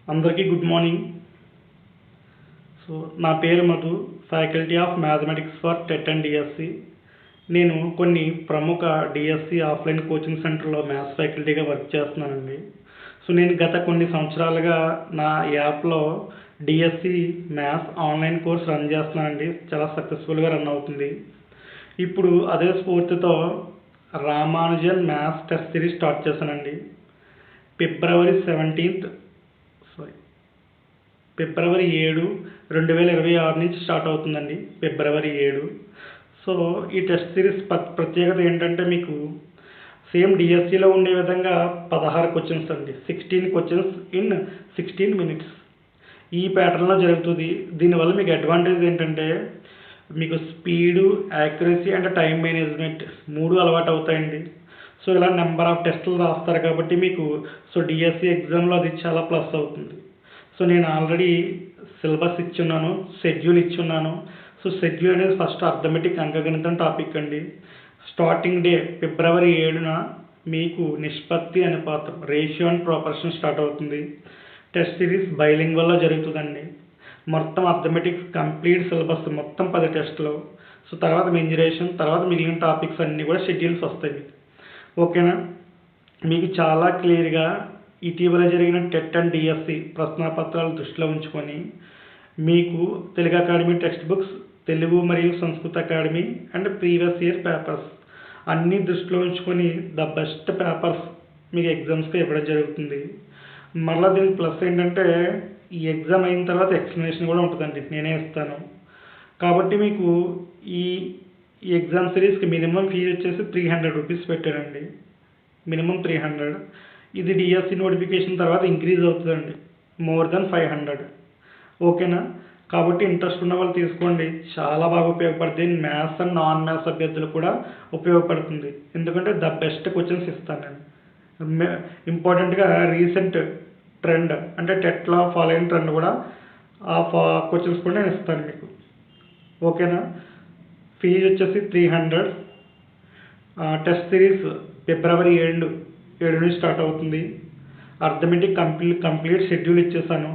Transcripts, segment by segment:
అందరికీ good morning. So నా పేరు Madhu, faculty of mathematics for TET and DSC. నేను కొన్ని ప్రముఖ డిఎస్సి ఆఫ్లైన్ కోచింగ్ సెంటర్లో మ్యాథ్స్ ఫ్యాకల్టీగా వర్క్ చేస్తున్నానండి. సో నేను గత కొన్ని సంవత్సరాలుగా నా యాప్లో DSC maths online course run చేస్తున్నానండి. చాలా సక్సెస్ఫుల్గా రన్ అవుతుంది. ఇప్పుడు అదే స్ఫూర్తితో Ramanujan maths test series start చేశానండి. ఫిబ్రవరి 7, 2026 నుంచి స్టార్ట్ అవుతుందండి. ఫిబ్రవరి 7. సో ఈ టెస్ట్ సిరీస్ ప్రత్యేకత ఏంటంటే మీకు సేమ్ డిఎస్సిలో ఉండే విధంగా 16 క్వశ్చన్స్ అండి. 16 క్వశ్చన్స్ ఇన్ 16 మినిట్స్ ఈ ప్యాటర్న్లో జరుగుతుంది. దీనివల్ల మీకు అడ్వాంటేజ్ ఏంటంటే మీకు speed, accuracy and time management 3 అలవాటు అవుతాయండి. సో ఇలా నెంబర్ ఆఫ్ టెస్టులు రాస్తారు కాబట్టి మీకు డిఎస్సి ఎగ్జామ్లో అది చాలా ప్లస్ అవుతుంది. సో నేను ఆల్రెడీ సిలబస్ ఇచ్చున్నాను, షెడ్యూల్ ఇచ్చున్నాను. సో షెడ్యూల్ అనేది ఫస్ట్ అర్థమెటిక్ అంకగణితం టాపిక్ అండి. స్టార్టింగ్ డే ఫిబ్రవరి 7న మీకు నిష్పత్తి అనుపాతం, రేషియో అండ్ ప్రాపర్షన్ స్టార్ట్ అవుతుంది. టెస్ట్ సిరీస్ బైలింగ్వల్లో జరుగుతుందండి. మొత్తం అర్థమెటిక్స్ కంప్లీట్ సిలబస్ మొత్తం 10 టెస్టులు. సో తర్వాత మెన్యురేషన్, తర్వాత మిగిలిన టాపిక్స్ అన్నీ కూడా షెడ్యూల్స్ వస్తాయి మీకు. ఓకేనా? మీకు చాలా క్లియర్గా ఇటీవల జరిగిన టెట్ అండ్ డిఎస్సి ప్రశ్నాపత్రాలు దృష్టిలో ఉంచుకొని మీకు Telugu academy text books, Telugu మరియు సంస్కృత academy and previous year papers అన్నీ దృష్టిలో ఉంచుకొని ద బెస్ట్ పేపర్స్ మీకు ఎగ్జామ్స్కి ఇవ్వడం జరుగుతుంది. మళ్ళీ దీనికి ప్లస్ ఏంటంటే ఈ ఎగ్జామ్ అయిన తర్వాత ఎక్స్ప్లెనేషన్ కూడా ఉంటుందండి, నేనే ఇస్తాను. కాబట్టి మీకు ఈ ఎగ్జామ్ సిరీస్కి మినిమం ఫీజు వచ్చేసి 300 రూపీస్ పెట్టారండి. మినిమం 300. ఇది డిఎస్సి నోటిఫికేషన్ తర్వాత ఇంక్రీజ్ అవుతుందండి, మోర్ దెన్ 500. ఓకేనా? కాబట్టి ఇంట్రెస్ట్ ఉన్న వాళ్ళు తీసుకోండి, చాలా బాగా ఉపయోగపడుతుంది. మ్యాథ్స్ అండ్ నాన్ మ్యాథ్స్ అభ్యర్థులకు కూడా ఉపయోగపడుతుంది. ఎందుకంటే ద బెస్ట్ క్వశ్చన్స్ ఇస్తాను నేను. ఇంపార్టెంట్గా రీసెంట్ ట్రెండ్ అంటే టెట్లో ఫాలో అయిన ట్రెండ్ కూడా ఆ క్వశ్చన్స్ కూడా నేను ఇస్తాను మీకు. ఓకేనా? ఫీజు వచ్చేసి 300. టెస్ట్ సిరీస్ ఫిబ్రవరి 7 నుంచి స్టార్ట్ అవుతుంది. అర్థమెటిక్ కంప్లీట్ షెడ్యూల్ ఇచ్చేసాను.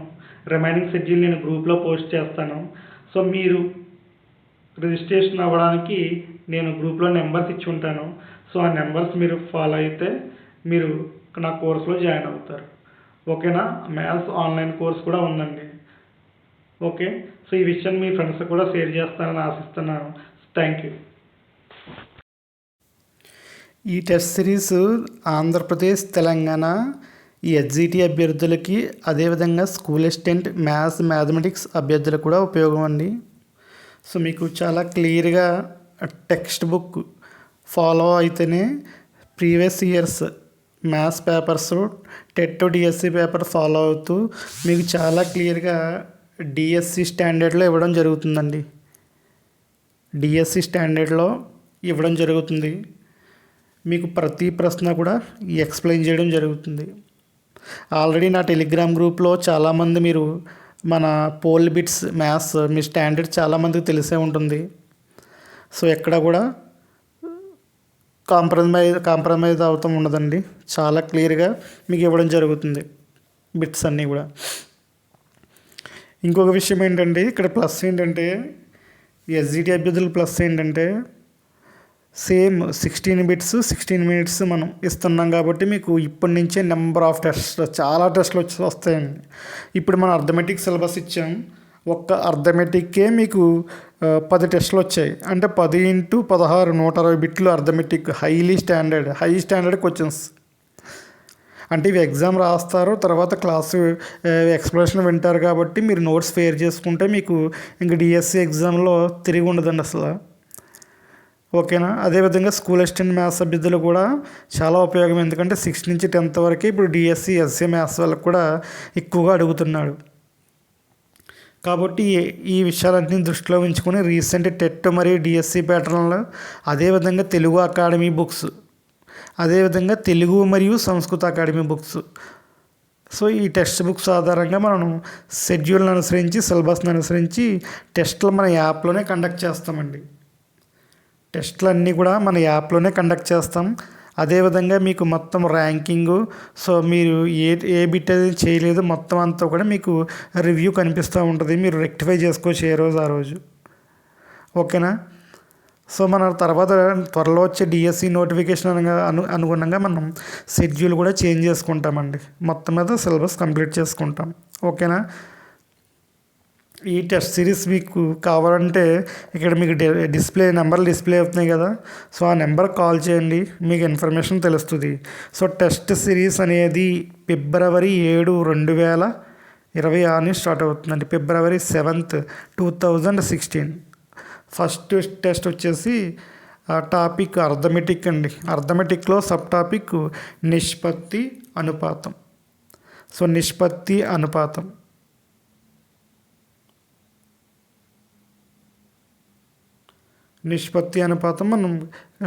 రిమైనింగ్ షెడ్యూల్ నేను గ్రూప్లో పోస్ట్ చేస్తాను. సో మీరు రిజిస్ట్రేషన్ అవ్వడానికి నేను గ్రూప్లో నెంబర్స్ ఇచ్చి ఉంటాను. సో ఆ నెంబర్స్ మీరు ఫాలో అయితే మీరు నా కోర్సులో జాయిన్ అవుతారు. ఓకేనా? మ్యాథ్స్ ఆన్లైన్ కోర్స్ కూడా ఉందండి. ఓకే. సో ఈ విషయం మీ ఫ్రెండ్స్ కూడా షేర్ చేస్తానని ఆశిస్తున్నాను. Thank you. ఈ టెస్ట్ సిరీస్ ఆంధ్రప్రదేశ్, తెలంగాణ ఈ హెచ్జిటి అభ్యర్థులకి, అదేవిధంగా స్కూల్ అసిస్టెంట్ మ్యాథమెటిక్స్ అభ్యర్థులకు కూడా ఉపయోగం అండి. సో మీకు చాలా క్లియర్గా టెక్స్ట్ బుక్ ఫాలో అయితేనే previous years maths papers, TET DSC paper follow అవుతూ మీకు చాలా క్లియర్గా డిఎస్సి స్టాండర్డ్లో ఇవ్వడం జరుగుతుందండి. డిఎస్సి స్టాండర్డ్లో ఇవ్వడం జరుగుతుంది. మీకు ప్రతి ప్రశ్న కూడా ఎక్స్ప్లెయిన్ చేయడం జరుగుతుంది. ఆల్రెడీ నా టెలిగ్రామ్ గ్రూప్లో చాలామంది మీరు మన పోల్ బిట్స్ మ్యాథ్స్ మీ స్టాండర్డ్ చాలామందికి తెలిసే ఉంటుంది. సో ఎక్కడ కూడా కాంప్రమైజ్ అవుతాం ఉండదండి. చాలా క్లియర్గా మీకు ఇవ్వడం జరుగుతుంది బిట్స్ అన్నీ కూడా. ఇంకొక విషయం ఏంటంటే ఇక్కడ ప్లస్ ఏంటంటే ఎస్జిటి అభ్యర్థుల ప్లస్ ఏంటంటే సేమ్ 16 బిట్స్ 16 మినిట్స్ మనం ఇస్తున్నాం కాబట్టి మీకు ఇప్పటి నుంచే నెంబర్ ఆఫ్ టెస్ట్ చాలా టెస్ట్లు వస్తాయండి. ఇప్పుడు మనం అర్థమెటిక్ సిలబస్ ఇచ్చాం. ఒక్క అర్థమెటిక్కే మీకు 10 టెస్టులు వచ్చాయి. అంటే 10 × 16 120 బిట్లు అర్థమెటిక్ హై స్టాండర్డ్ క్వశ్చన్స్. అంటే ఇవి ఎగ్జామ్ రాస్తారు, తర్వాత క్లాసు ఎక్స్ప్లెనేషన్ వింటారు కాబట్టి మీరు నోట్స్ ఫేర్ చేసుకుంటే మీకు ఇంక డిఎస్సి ఎగ్జామ్లో తిరిగి ఉండదండి అసలు. ఓకేనా? అదేవిధంగా స్కూల్ అసిస్టెంట్ మ్యాథ్స్ అభ్యర్థులు కూడా చాలా ఉపయోగం. ఎందుకంటే 6 నుంచి 10th వరకు ఇప్పుడు డిఎస్సి ఎస్ఏ మ్యాథ్స్ వాళ్ళకు కూడా ఎక్కువగా అడుగుతున్నాడు. కాబట్టి ఈ విషయాలన్నీ దృష్టిలో ఉంచుకొని రీసెంట్ టెట్ మరియు డిఎస్సి ప్యాటర్న్లు, అదేవిధంగా తెలుగు అకాడమీ బుక్స్, అదేవిధంగా తెలుగు మరియు సంస్కృత అకాడమీ బుక్స్. సో ఈ టెక్స్ట్ బుక్స్ ఆధారంగా మనం షెడ్యూల్ని అనుసరించి, సిలబస్ని అనుసరించి టెస్టులు మన యాప్లోనే కండక్ట్ చేస్తామండి. టెస్టులు అన్నీ కూడా మన యాప్లోనే కండక్ట్ చేస్తాం. అదేవిధంగా మీకు మొత్తం ర్యాంకింగు, సో మీరు ఏ బిట్ అనేది చేయలేదు మొత్తం అంతా కూడా మీకు రివ్యూ కనిపిస్తూ ఉంటుంది. మీరు రెక్టిఫై చేసుకోవచ్చు ఏ రోజు ఆ రోజు. ఓకేనా? సో మన తర్వాత త్వరలో వచ్చే డిఎస్సి నోటిఫికేషన్ అనుగుణంగా మనం షెడ్యూల్ కూడా చేంజ్ చేసుకుంటామండి. మొత్తం మీద సిలబస్ కంప్లీట్ చేసుకుంటాం. ఓకేనా? ఈ టెస్ట్ సిరీస్ మీకు కావాలంటే ఇక్కడ మీకు నెంబర్లు డిస్ప్లే అవుతున్నాయి కదా, సో ఆ నెంబర్ కాల్ చేయండి, మీకు ఇన్ఫర్మేషన్ తెలుస్తుంది. సో టెస్ట్ సిరీస్ అనేది ఫిబ్రవరి 7, 2026 స్టార్ట్ అవుతుందండి. ఫిబ్రవరి 7, 2016. ఫస్ట్ టెస్ట్ వచ్చేసి టాపిక్ అర్థమెటిక్ అండి. అర్థమెటిక్లో సబ్ టాపిక్ నిష్పత్తి అనుపాతం. సో నిష్పత్తి అనుపాతం మనం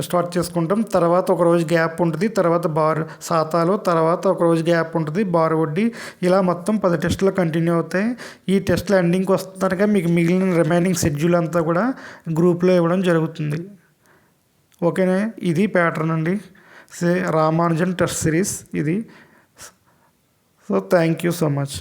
స్టార్ట్ చేసుకుంటాం. తర్వాత ఒక రోజు గ్యాప్ ఉంటుంది, తర్వాత బార్ శాతాలు, తర్వాత ఒక రోజు గ్యాప్ ఉంటుంది, బార్ వడ్డీ, ఇలా మొత్తం 10 టెస్టులు కంటిన్యూ అవుతాయి. ఈ టెస్టులు ఎండింగ్కి వస్తున్నాక మీకు మిగిలిన రిమైనింగ్ షెడ్యూల్ అంతా కూడా గ్రూప్లో ఇవ్వడం జరుగుతుంది. ఓకేనా? ఇది ప్యాటర్న్ అండి, రామానుజన్ టెస్ట్ సిరీస్ ఇది. So thank you so much.